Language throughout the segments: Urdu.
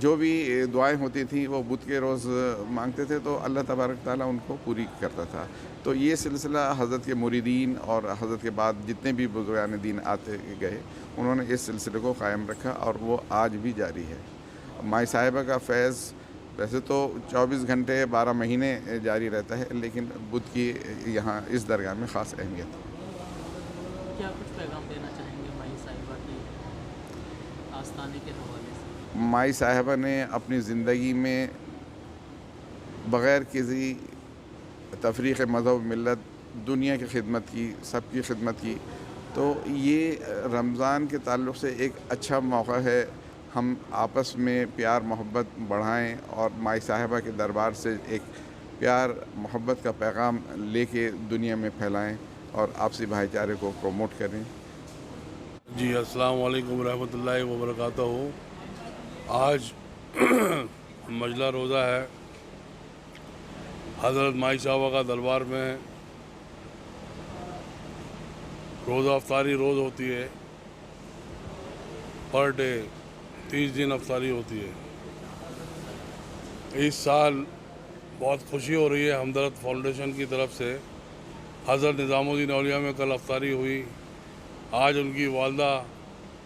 جو بھی دعائیں ہوتی تھیں وہ بدھ کے روز مانگتے تھے تو اللہ تبارک تعالیٰ ان کو پوری کرتا تھا. تو یہ سلسلہ حضرت کے مریدین اور حضرت کے بعد جتنے بھی بزرگان دین آتے گئے انہوں نے اس سلسلے کو قائم رکھا اور وہ آج بھی جاری ہے. مائی صاحبہ کا فیض ویسے تو 24 گھنٹے 12 مہینے جاری رہتا ہے، لیکن بدھ کی یہاں اس درگاہ میں خاص اہمیت ہے. کیا کچھ پیغام دینا چاہیں گے مائی صاحبہ کی آستانے کے حوالے سے؟ مائی صاحبہ نے اپنی زندگی میں بغیر کسی تفریق مذہب ملت دنیا کی خدمت کی، سب کی خدمت کی. تو یہ رمضان کے تعلق سے ایک اچھا موقع ہے، ہم آپس میں پیار محبت بڑھائیں اور مائی صاحبہ کے دربار سے ایک پیار محبت کا پیغام لے کے دنیا میں پھیلائیں اور آپسی بھائی چارے کو پروموٹ کریں. جی السلام علیکم ورحمۃ اللہ وبرکاتہ. آج مجلہ روزہ ہے. حضرت مائی صاحبہ کا دربار میں روزہ افطاری روز ہوتی ہے، پر ڈے 30 دن افطاری ہوتی ہے. اس سال بہت خوشی ہو رہی ہے ہمدرد فاؤنڈیشن کی طرف سے. حضرت نظام الدین اولیاء میں کل افطاری ہوئی. آج ان کی والدہ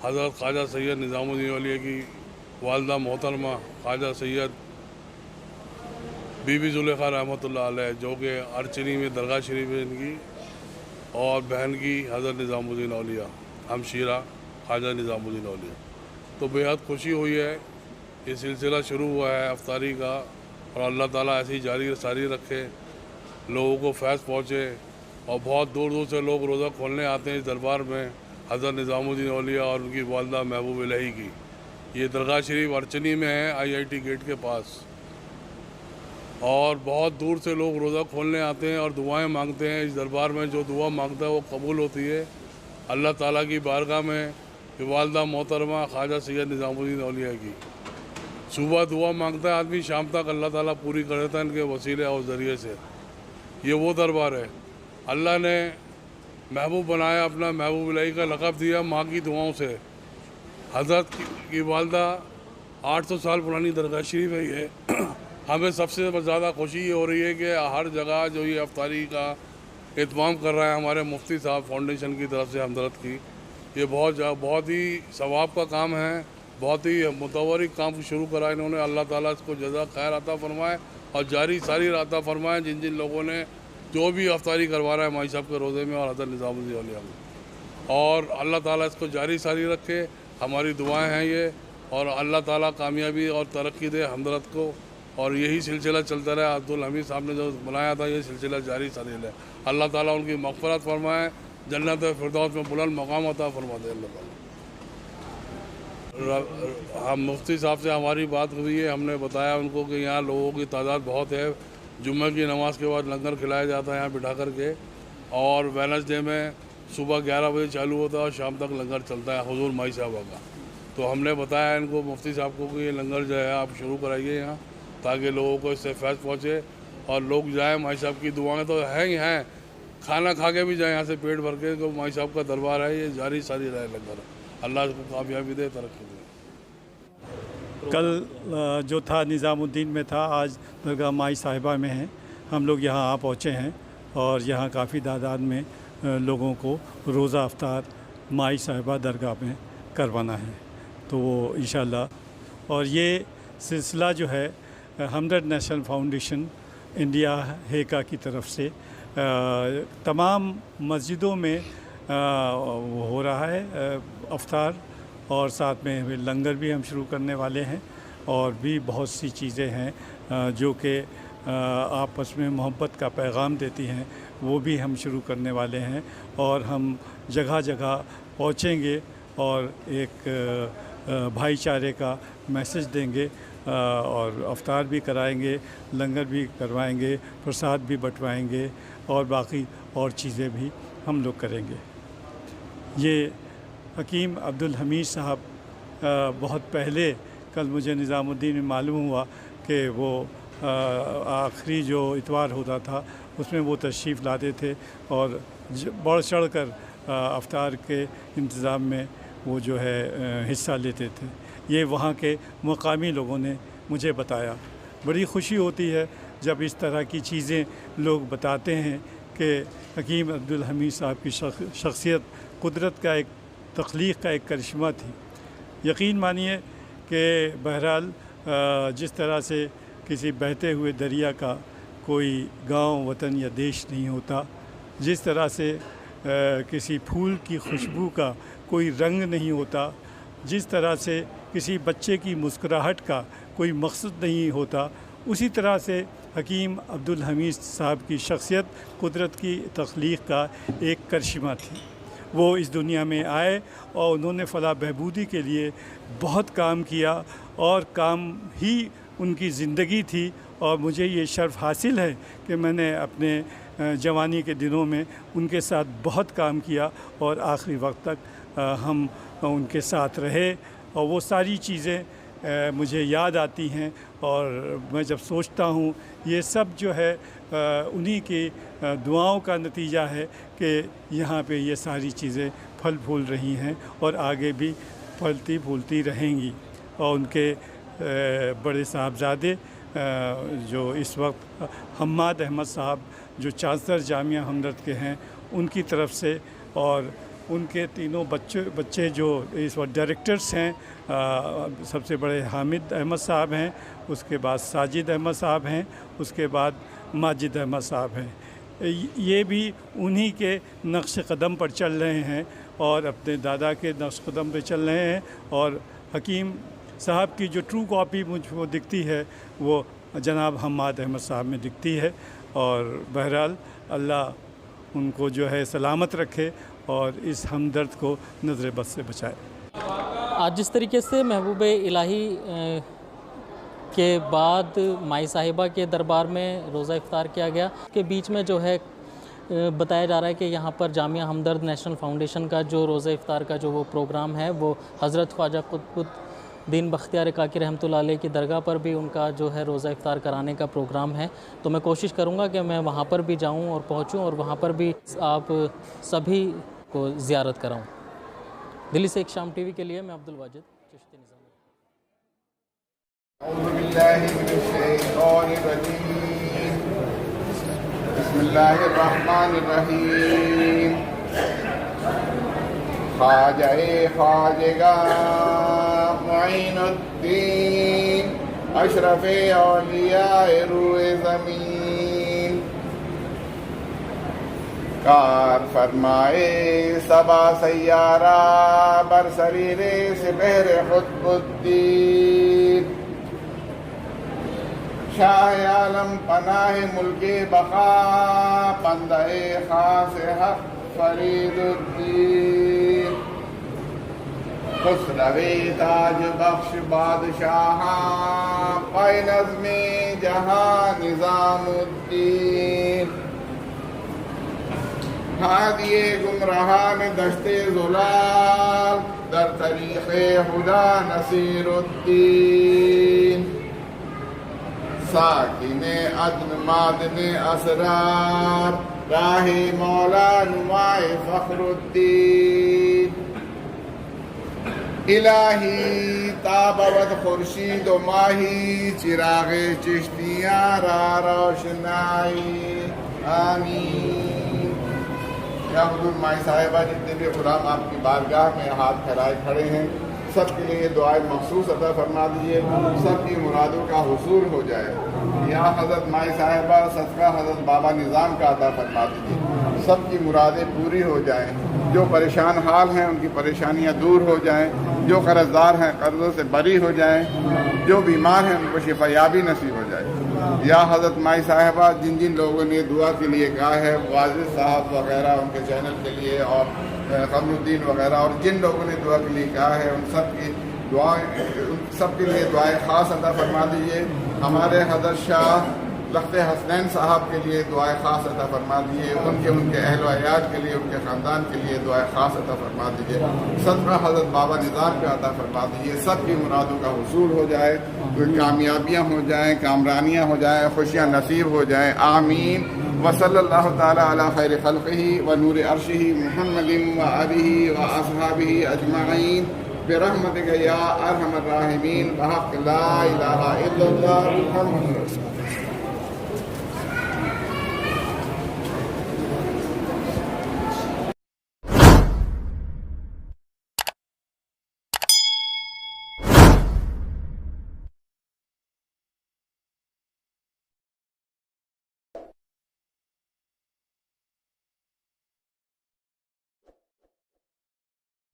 حضرت خواجہ سید نظام الدین اولیاء کی والدہ محترمہ خواجہ سید بی بی زلیخا رحمۃ اللہ علیہ، جو کہ ارچنی میں درگاہ شریف ہے ان کی، اور بہن کی حضرت نظام الدین اولیاء ہمشیرہ خواجہ نظام الدین اولیاء. تو بےحد خوشی ہوئی ہے. یہ سلسلہ شروع ہوا ہے افطاری کا، اور اللہ تعالیٰ ایسی جاری ساری رکھے، لوگوں کو فیض پہنچے. اور بہت دور دور سے لوگ روزہ کھولنے آتے ہیں اس دربار میں حضرت نظام الدین اولیاء اور ان کی والدہ محبوب الہی کی. یہ درگاہ شریف ارچنی میں ہے، IIT گیٹ کے پاس. اور بہت دور سے لوگ روزہ کھولنے آتے ہیں اور دعائیں مانگتے ہیں. اس دربار میں جو دعا مانگتا ہے وہ قبول ہوتی ہے. اللہ تعالیٰ کی بارگاہ میں والدہ محترمہ خواجہ سید نظام الدین اولیاء کی صبح دعا مانگتا ہے آدمی، شام تک اللہ تعالیٰ پوری کر دیتا ہے ان کے وسیلے اور ذریعے سے. یہ وہ دربار ہے. اللہ نے محبوب بنایا، اپنا محبوب الہی کا لقب دیا ماں کی دعاؤں سے. حضرت کی والدہ 800 سال پرانی درگاہ شریف ہے یہ. ہمیں سب سے زیادہ خوشی یہ ہو رہی ہے کہ ہر جگہ جو یہ افطاری کا اہتمام کر رہا ہے ہمارے مفتی صاحب فاؤنڈیشن کی طرف سے ہمدرد کی. یہ بہت ہی ثواب کا کام ہے، بہت ہی متورک کام شروع کرا انہوں نے. اللہ تعالیٰ اس کو جزا خیر عطا فرمائے اور جاری ساری عطا فرمائے جن جن لوگوں نے جو بھی افطاری کروا رہا ہے مائی صاحب کے روزے میں اور حضرت نظام الدین اولیاء میں. اور اللہ تعالیٰ اس کو جاری ساری رکھے. ہماری دعائیں ہیں یہ، اور اللہ تعالیٰ کامیابی اور ترقی دے ہمدرد کو. اور یہی سلسلہ چلتا رہے. عبدالحمید صاحب نے جو بنایا تھا یہ سلسلہ جاری ساری رہے. اللہ تعالیٰ ان کی مغفرت فرمائے، جنت فردوس میں بلند مقام عطا فرما دے اللہ تعالیٰ. ہم مفتی صاحب سے ہماری بات ہوئی ہے. ہم نے بتایا ان کو کہ یہاں لوگوں کی تعداد بہت ہے. جمعہ کی نماز کے بعد لنگر کھلایا جاتا ہے یہاں بٹھا کر کے، اور وینسڈے میں صبح 11 بجے چالو ہوتا ہے اور شام تک لنگر چلتا ہے حضور مائی صاحبہ کا. تو ہم نے بتایا ان کو مفتی صاحب کو کہ یہ لنگر جو ہے آپ شروع کرائیے یہاں، تاکہ لوگوں کو اس سے فیض پہنچے اور لوگ جائیں. مائی صاحب کی دعائیں تو ہیں ہی ہیں، کھانا کھا کے بھی جائیں یہاں سے پیٹ بھر کے. کہ مائی صاحب کا دربار ہے، یہ جاری ساری رہے لنگر. اللہ اس کو کامیابی دے، ترقی دے. کل جو تھا نظام الدین میں تھا، آج درگاہ مائی صاحبہ میں ہیں. ہم لوگ یہاں پہنچے ہیں اور یہاں کافی تعداد میں لوگوں کو روزہ افطار مائی صاحبہ درگاہ میں کروانا ہے. تو وہ انشاءاللہ، اور یہ سلسلہ جو ہے ہمدرد نیشنل فاؤنڈیشن انڈیا ہیکا کی طرف سے تمام مسجدوں میں ہو رہا ہے افطار، اور ساتھ میں لنگر بھی ہم شروع کرنے والے ہیں. اور بھی بہت سی چیزیں ہیں جو کہ آپس میں محبت کا پیغام دیتی ہیں، وہ بھی ہم شروع کرنے والے ہیں. اور ہم جگہ جگہ پہنچیں گے اور ایک بھائی چارے کا میسج دیں گے، اور افطار بھی کرائیں گے، لنگر بھی کروائیں گے، پرساد بھی بٹوائیں گے، اور باقی اور چیزیں بھی ہم لوگ کریں گے. یہ حکیم عبدالحمید صاحب بہت پہلے، کل مجھے نظام الدین میں معلوم ہوا کہ وہ آخری جو اتوار ہوتا تھا اس میں وہ تشریف لاتے تھے اور بڑھ چڑھ کر افطار کے انتظام میں وہ جو ہے حصہ لیتے تھے. یہ وہاں کے مقامی لوگوں نے مجھے بتایا۔ بڑی خوشی ہوتی ہے جب اس طرح کی چیزیں لوگ بتاتے ہیں کہ حکیم عبدالحمید صاحب کی شخصیت قدرت کا ایک تخلیق کا ایک کرشمہ تھی۔ یقین مانیے کہ بہرحال جس طرح سے کسی بہتے ہوئے دریا کا کوئی گاؤں وطن یا دیش نہیں ہوتا، جس طرح سے کسی پھول کی خوشبو کا کوئی رنگ نہیں ہوتا، جس طرح سے کسی بچے کی مسکراہٹ کا کوئی مقصد نہیں ہوتا، اسی طرح سے حکیم عبدالحمید صاحب کی شخصیت قدرت کی تخلیق کا ایک کرشمہ تھی۔ وہ اس دنیا میں آئے اور انہوں نے فلاح بہبودی کے لیے بہت کام کیا، اور کام ہی ان کی زندگی تھی، اور مجھے یہ شرف حاصل ہے کہ میں نے اپنے جوانی کے دنوں میں ان کے ساتھ بہت کام کیا، اور آخری وقت تک ہم ان کے ساتھ رہے، اور وہ ساری چیزیں مجھے یاد آتی ہیں، اور میں جب سوچتا ہوں یہ سب جو ہے انہی کی دعاؤں کا نتیجہ ہے کہ یہاں پہ یہ ساری چیزیں پھل پھول رہی ہیں اور آگے بھی پھلتی پھولتی رہیں گی۔ اور ان کے بڑے صاحبزادے جو اس وقت حماد احمد صاحب جو چانسلر جامعہ ہمدرد کے ہیں، ان کی طرف سے، اور ان کے تینوں بچے جو اس وقت ڈائریکٹرز ہیں، سب سے بڑے حامد احمد صاحب ہیں، اس کے بعد ساجد احمد صاحب ہیں، اس کے بعد ماجد احمد صاحب ہیں۔ یہ بھی انہی کے نقش قدم پر چل رہے ہیں، اور اپنے دادا کے نقش قدم پہ چل رہے ہیں، اور حکیم صاحب کی جو ٹرو کاپی مجھ کو دکھتی ہے وہ جناب حماد احمد صاحب میں دکھتی ہے۔ اور بہرحال اللہ ان کو جو ہے سلامت رکھے اور اس ہمدرد کو نظر بد سے بچائے۔ آج جس طریقے سے محبوب الہی کے بعد مائی صاحبہ کے دربار میں روزہ افطار کیا گیا، کے بیچ میں جو ہے بتایا جا رہا ہے کہ یہاں پر جامعہ ہمدرد نیشنل فاؤنڈیشن کا جو روزہ افطار کا جو وہ پروگرام ہے، وہ حضرت خواجہ قطب الدین بختیار کاکی رحمۃ اللہ علیہ کی درگاہ پر بھی ان کا جو ہے روزہ افطار کرانے کا پروگرام ہے۔ تو میں کوشش کروں گا کہ میں وہاں پر بھی جاؤں اور پہنچوں، اور وہاں پر بھی آپ سبھی کو زیارت کراؤں۔ دلی سے ایک شام ٹی وی کے لیے میں عبدالواجد چشتی نظامی۔ اعوذ باللہ من الشیطان الرجیم، بسم اللہ الرحمن الرحیم۔ خواجہ خواجگاں معین الدین، اشرف اولیاء روئے زمین، کار فرمائے سبا سیارہ برسریر سپہر قطب الدین، شاہ عالم پناہ ملک بقا، بندہ خاص حق فرید الدین، خسروِ تاج بخش بادشاہاں، پائے نظم جہاں نظام الدین، ہادی گمراہان دشت زلال، در طریق خدا نصیر الدین، ساکن عدن معدن اسرار، راہ مولا نمائے فخر الدین، الہی تابوت خورشید و ماہی، چراغ چشتیاں را روشنائی، آمین۔ یا حضور مائی صاحبہ جتنے بھی غلام آپ کی بارگاہ میں ہاتھ پھیلائے کھڑے ہیں، سب کے لیے دعائیں مخصوص عطا فرما دیجیے، سب کی مرادوں کا حصول ہو جائے۔ یا حضرت مائی صاحبہ صدقہ حضرت بابا نظام کا عطا فرما دیجیے، سب کی مرادیں پوری ہو جائیں، جو پریشان حال ہیں ان کی پریشانیاں دور ہو جائیں، جو قرض دار ہیں قرضوں سے بری ہو جائیں، جو بیمار ہیں ان کو شفا یابی نصیب ہو جائے۔ یا حضرت مائی صاحبہ جن جن لوگوں نے دعا کے لیے کہا ہے، واجد صاحب وغیرہ ان کے چینل کے لیے، اور قمر الدین وغیرہ، اور جن لوگوں نے دعا کے لیے کہا ہے ان سب کی دعائیں، ان سب کے لیے دعائیں خاص عطا فرما دیجیے۔ ہمارے حضرت شاہ لخت حسنین صاحب کے لیے دعائیں خاص عطا فرما دیجیے، ان کے اہل و عیال کے لیے، ان کے خاندان کے لیے دعائیں خاص عطا فرما دیجیے، صدقہ حضرت بابا نظام کا عطا فرما دیجیے، سب کی مرادوں کا حصول ہو جائے، کامیابیاں ہو جائیں، کامرانیاں ہو جائیں، خوشیاں نصیب ہو جائیں، آمین۔ وصلی اللہ تعالی علی خیر خلقہ و نور عرشہ محمد و آلہ و اصحابہ اجمعین۔ برحمتک یا ارحم الراحمین بحق لا الہ الا اللہ محمد رسول اللہ.